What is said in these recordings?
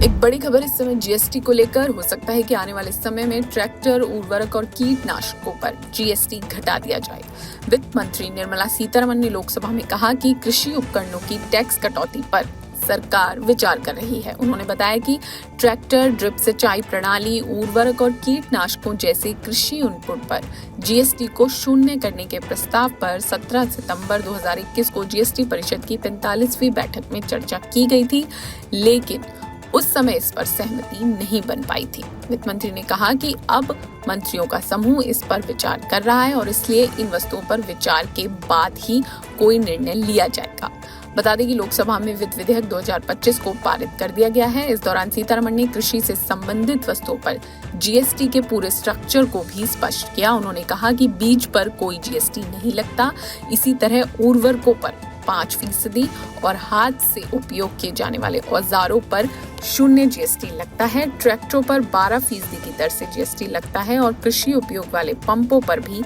एक बड़ी खबर इस समय जीएसटी को लेकर। हो सकता है कि आने वाले समय में ट्रैक्टर, उर्वरक और कीटनाशकों पर जीएसटी घटा दिया जाए। वित्त मंत्री निर्मला सीतारमण ने लोकसभा में कहा कि कृषि उपकरणों की टैक्स कटौती पर सरकार विचार कर रही है। उन्होंने बताया कि ट्रैक्टर, ड्रिप सिंचाई प्रणाली, उर्वरक और कीटनाशकों जैसे कृषि इनपुट पर जीएसटी को शून्य करने के प्रस्ताव पर 17 सितंबर 2021 को जीएसटी परिषद की 45वीं बैठक में चर्चा की गई थी, लेकिन उस समय इस पर सहमति नहीं बन पाई थी। वित्त मंत्री ने कहा कि अब मंत्रियों का समूह इस पर विचार कर रहा है और इसलिए इन वस्तुओं पर विचार के बाद ही कोई निर्णय लिया जाएगा। बता दें कि लोकसभा में वित्त विधेयक 2025 को पारित कर दिया गया है। इस दौरान सीतारमण ने कृषि से संबंधित वस्तुओं पर जीएसटी के पूरे स्ट्रक्चर को भी स्पष्ट किया। उन्होंने कहा कि बीज पर कोई जीएसटी नहीं लगता। इसी तरह उर्वरकों पर 5% और हाथ से उपयोग किए जाने वाले औजारों पर 0 जीएसटी लगता है। ट्रैक्टरों पर 12% की दर से जीएसटी लगता है और कृषि उपयोग वाले पंपों पर भी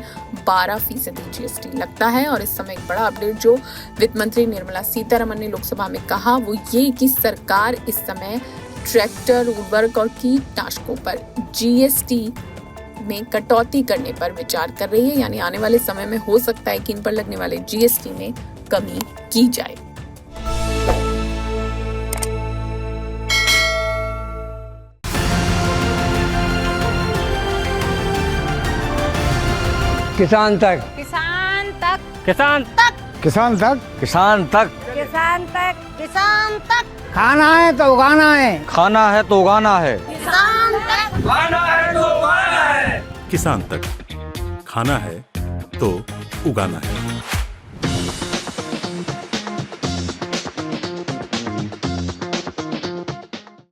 12% जीएसटी लगता है। और इस समय एक बड़ा अपडेट जो वित्त मंत्री निर्मला सीतारमण ने लोकसभा में कहा वो ये कि सरकार इस समय ट्रैक्टर, उर्वरक और कीटनाशकों पर जीएसटी में कटौती करने पर विचार कर रही है। यानी आने वाले समय में हो सकता है कि इन पर लगने वाले जीएसटी में कमी की जाए। किसान तक, किसान तक, किसान तक, किसान तक, किसान तक, किसान तक, किसान तक, खाना है तो उगाना है, खाना है तो उगाना है, किसान तक, खाना है तो उगाना है, किसान तक, खाना है तो उगाना है।